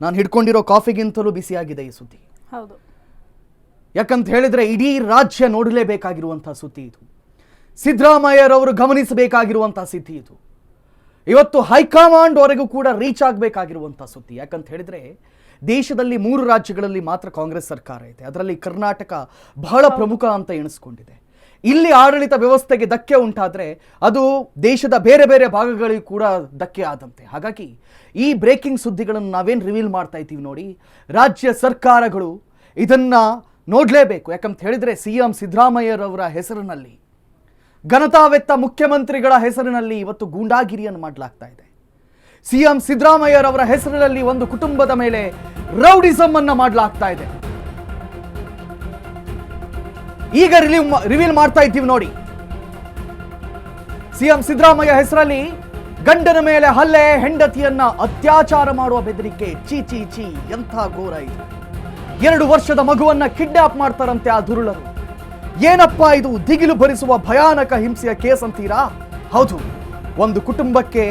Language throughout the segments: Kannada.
ನಾನು ಹಿಡ್ಕೊಂಡಿರೋ ಕಾಫಿಗಿಂತಲೂ ಬಿಸಿಯಾಗಿದೆ ಈ ಸುದ್ದಿ. ಹೌದು. ಯಾಕಂತ ಹೇಳಿದ್ರೆ ಇಡೀ ರಾಜ್ಯ ನೋಡಲೇಬೇಕಾಗಿರುವಂತಹ ಸುದ್ದಿ ಇದು. ಸಿದ್ದರಾಮಯ್ಯರವರು ಗಮನಿಸಬೇಕಾಗಿರುವಂತಹ ಸುದ್ದಿ ಇದು. ಇವತ್ತು ಹೈಕಮಾಂಡ್ ವರೆಗೂ ಕೂಡ ರೀಚ್ ಆಗಬೇಕಾಗಿರುವಂತಹ ಸುದ್ದಿ. ಯಾಕಂತ ಹೇಳಿದ್ರೆ ದೇಶದಲ್ಲಿ 3 ರಾಜ್ಯಗಳಲ್ಲಿ ಮಾತ್ರ ಕಾಂಗ್ರೆಸ್ ಸರ್ಕಾರ ಇದೆ. ಅದರಲ್ಲಿ ಕರ್ನಾಟಕ ಬಹಳ ಪ್ರಮುಖ ಅಂತ ಎಣಿಸ್ಕೊಂಡಿದೆ. ಇಲ್ಲಿ ಆಡಳಿತ ವ್ಯವಸ್ಥೆಗೆ ಧಕ್ಕೆ ಉಂಟಾದ್ರೆ ಅದು ದೇಶದ ಬೇರೆ ಬೇರೆ ಭಾಗಗಳಿಗೂ ಕೂಡ ಧಕ್ಕೆ ಆದಂತೆ. ಹಾಗಾಗಿ ಈ ಬ್ರೇಕಿಂಗ್ ಸುದ್ದಿಗಳನ್ನು ನಾವೇನು ರಿವೀಲ್ ಮಾಡ್ತಾ ಇದ್ದೀವಿ ನೋಡಿ, ರಾಜ್ಯ ಸರ್ಕಾರಗಳು ಇದನ್ನ ನೋಡಲೇಬೇಕು. ಯಾಕಂತ ಹೇಳಿದ್ರೆ CM ಸಿದ್ದರಾಮಯ್ಯರವರ ಹೆಸರಿನಲ್ಲಿ, ಘನತಾವೆತ್ತ ಮುಖ್ಯಮಂತ್ರಿಗಳ ಹೆಸರಿನಲ್ಲಿ ಇವತ್ತು ಗೂಂಡಾಗಿರಿಯನ್ನು ಮಾಡಲಾಗ್ತಾ ಇದೆ. CM ಸಿದ್ದರಾಮಯ್ಯರವರ ಹೆಸರಿನಲ್ಲಿ ಒಂದು ಕುಟುಂಬದ ಮೇಲೆ ರೌಡಿಸಮ್ ಅನ್ನ ಮಾಡಲಾಗ್ತಾ ಇದೆ. ಈಗ ರಿವೀಲ್ ಮಾಡ್ತಾ ಇದ್ದೀವಿ ನೋಡಿ. CM ಸಿದ್ದರಾಮಯ್ಯ ಹೆಸರಲ್ಲಿ ಗಂಡನ ಮೇಲೆ ಹಲ್ಲೆ, ಹೆಂಡತಿಯನ್ನ ಅತ್ಯಾಚಾರ ಮಾಡುವ ಬೆದರಿಕೆ. ಚೀ ಚೀ ಚೀ, ಎಂಥ ಘೋರ ಇದು. 2 ವರ್ಷದ ಮಗುವನ್ನ ಕಿಡ್ನಾಪ್ ಮಾಡ್ತಾರಂತೆ ಆ ದುರುಳರು. ಏನಪ್ಪಾ ಇದು ದಿಗಿಲು ಭರಿಸುವ ಭಯಾನಕ ಹಿಂಸೆಯ ಕೇಸ್ ಅಂತೀರಾ? ಹೌದು, ಒಂದು ಕುಟುಂಬಕ್ಕೆ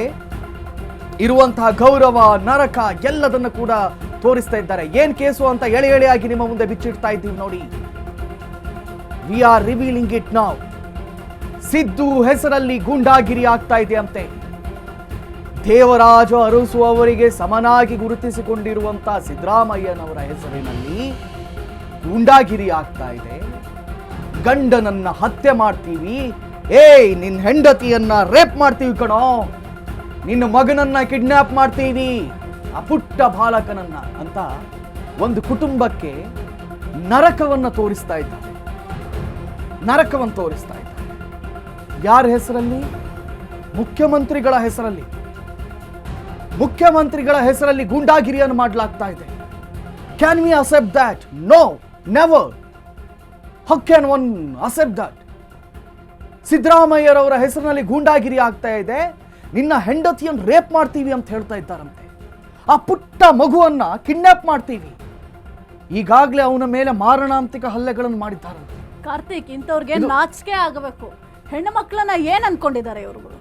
ಇರುವಂತಹ ಗೌರವ, ನರಕ ಎಲ್ಲದನ್ನ ಕೂಡ ತೋರಿಸ್ತಾ ಇದ್ದಾರೆ. ಏನ್ ಕೇಸು ಅಂತ ಎಳೆಯಾಗಿ ನಿಮ್ಮ ಮುಂದೆ ಬಿಚ್ಚಿಡ್ತಾ ಇದ್ದೀವಿ ನೋಡಿ. We are revealing it now. Siddu ಹೆಸರಲ್ಲಿ ಗೂಂಡಾಗಿರಿ ಆಗ್ತಾ ಇದೆ ಅಂತೆ. ದೇವರಾಜ ಅರಸು ಅವರಿಗೆ ಸಮನಾಗಿ ಗುರುತಿಸಿಕೊಂಡಿರುವಂತಹ ಸಿದ್ದರಾಮಯ್ಯನವರ ಹೆಸರಿನಲ್ಲಿ ಗೂಂಡಾಗಿರಿ ಆಗ್ತಾ ಇದೆ. ಗಂಡನನ್ನ ಹತ್ಯೆ ಮಾಡ್ತೀವಿ, ನಿನ್ನ ಹೆಂಡತಿಯನ್ನ ರೇಪ್ ಮಾಡ್ತೀವಿ ಕಣೋ, ನಿನ್ನ ಮಗನನ್ನ ಕಿಡ್ನಾಪ್ ಮಾಡ್ತೀವಿ, ಆ ಪುಟ್ಟ ಬಾಲಕನನ್ನ ಅಂತ ಒಂದು ಕುಟುಂಬಕ್ಕೆ ನರಕವನ್ನ ತೋರಿಸ್ತಾ ಇದ್ದಾರೆ. ನರಕವನ್ನು ತೋರಿಸ್ತಾ ಇದ್ದಾರೆ. ಯಾರ ಹೆಸರಲ್ಲಿ? ಮುಖ್ಯಮಂತ್ರಿಗಳ ಹೆಸರಲ್ಲಿ. ಮುಖ್ಯಮಂತ್ರಿಗಳ ಹೆಸರಲ್ಲಿ ಗೂಂಡಾಗಿರಿಯನ್ನು ಮಾಡಲಾಗ್ತಾ ಇದೆ. Can we accept that? No, never. How can one accept that? ಸಿದ್ದರಾಮಯ್ಯರವರ ಹೆಸರಿನಲ್ಲಿ ಗೂಂಡಾಗಿರಿ ಆಗ್ತಾ ಇದೆ. ನಿನ್ನ ಹೆಂಡತಿಯನ್ನು ರೇಪ್ ಮಾಡ್ತೀವಿ ಅಂತ ಹೇಳ್ತಾ ಇದ್ದಾರಂತೆ. ಆ ಪುಟ್ಟ ಮಗುವನ್ನ ಕಿಡ್ನಾಪ್ ಮಾಡ್ತೀವಿ. ಈಗಾಗಲೇ ಅವನ ಮೇಲೆ ಮಾರಣಾಂತಿಕ ಹಲ್ಲೆಗಳನ್ನು ಮಾಡಿದ್ದಾರಂತೆ. ಕಾರ್ತಿಕ್, ಇಂಥವ್ರಿಗೆ ನಾಚಿಕೆ ಆಗಬೇಕು. ಹೆಣ್ಣು ಮಕ್ಕಳನ್ನ ಏನ್ ಅನ್ಕೊಂಡಿದ್ದಾರೆ ಇವ್ರುಗಳು?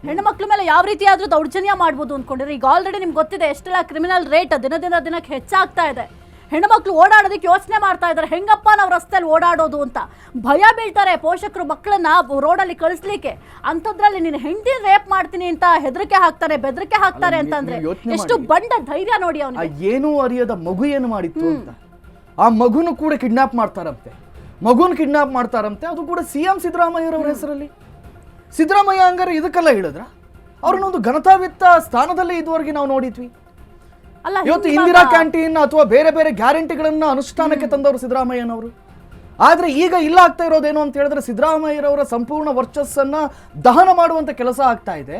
ಹೆಣ್ಣು ಮಕ್ಳ ಮೇಲೆ ಯಾವ ರೀತಿ ಆದ್ರೂ ದೌರ್ಜನ್ಯ ಮಾಡ್ಬೋದು ಅನ್ಕೊಂಡಿದ್ರೆ. ಈಗ ಆಲ್ರೆಡಿ ನಿಮ್ಗೆ ಗೊತ್ತಿದೆ ಎಷ್ಟೆಲ್ಲ ಕ್ರಿಮಿನಲ್ ರೇಟ್ ದಿನಕ್ಕೆ ಹೆಚ್ಚಾಗ್ತಾ ಇದೆ. ಹೆಣ್ಣು ಮಕ್ಳು ಓಡಾಡೋದಕ್ಕೆ ಯೋಚನೆ ಮಾಡ್ತಾ ಇದ್ದಾರೆ, ಹೆಂಗಪ್ಪ ನಾವು ರಸ್ತೆಯಲ್ಲಿ ಓಡಾಡೋದು ಅಂತ ಭಯ ಬೀಳ್ತಾರೆ ಪೋಷಕರು ಮಕ್ಕಳನ್ನ ರೋಡಲ್ಲಿ ಕಳಿಸ್ಲಿಕ್ಕೆ. ಅಂಥದ್ರಲ್ಲಿ ನೀನು ಹೆಂಡತಿ ರೇಪ್ ಮಾಡ್ತೀನಿ ಅಂತ ಹೆದರಿಕೆ ಹಾಕ್ತಾರೆ, ಬೆದರಿಕೆ ಹಾಕ್ತಾರೆ ಅಂತಂದ್ರೆ ಎಷ್ಟು ಬಂಡ ಧೈರ್ಯ ನೋಡಿ ಅವನು. ಏನೂ ಅರಿಯದ ಮಗು ಏನು ಮಾಡಿತ್ತು ಅಂತ ಆ ಮಗುನು ಕೂಡ ಕಿಡ್ನಾಪ್ ಮಾಡ್ತಾರಂತೆ. ಮಗುನ್ ಕಿಡ್ನಾಪ್ ಮಾಡ್ತಾರಂತೆ, ಅದು ಕೂಡ CM ಸಿದ್ದರಾಮಯ್ಯರವರ ಹೆಸರಲ್ಲಿ. ಸಿದ್ದರಾಮಯ್ಯ ಹಂಗಾರೆ ಇದಕ್ಕೆಲ್ಲ ಹೇಳಿದ್ರ? ಅವ್ರನ್ನೊಂದು ಘನತಾವೆತ್ತ ಸ್ಥಾನದಲ್ಲಿ ಇದುವರೆಗೆ ನಾವು ನೋಡಿದ್ವಿ. ಇವತ್ತು ಇಂದಿರಾ ಕ್ಯಾಂಟೀನ್ ಅಥವಾ ಬೇರೆ ಬೇರೆ ಗ್ಯಾರಂಟಿಗಳನ್ನ ಅನುಷ್ಠಾನಕ್ಕೆ ತಂದವರು ಸಿದ್ದರಾಮಯ್ಯನವರು. ಆದ್ರೆ ಈಗ ಇಲ್ಲ ಆಗ್ತಾ ಇರೋದೇನು ಅಂತ ಹೇಳಿದ್ರೆ ಸಿದ್ದರಾಮಯ್ಯರವರ ಸಂಪೂರ್ಣ ವರ್ಚಸ್ಸನ್ನ ದಹನ ಮಾಡುವಂತ ಕೆಲಸ ಆಗ್ತಾ ಇದೆ.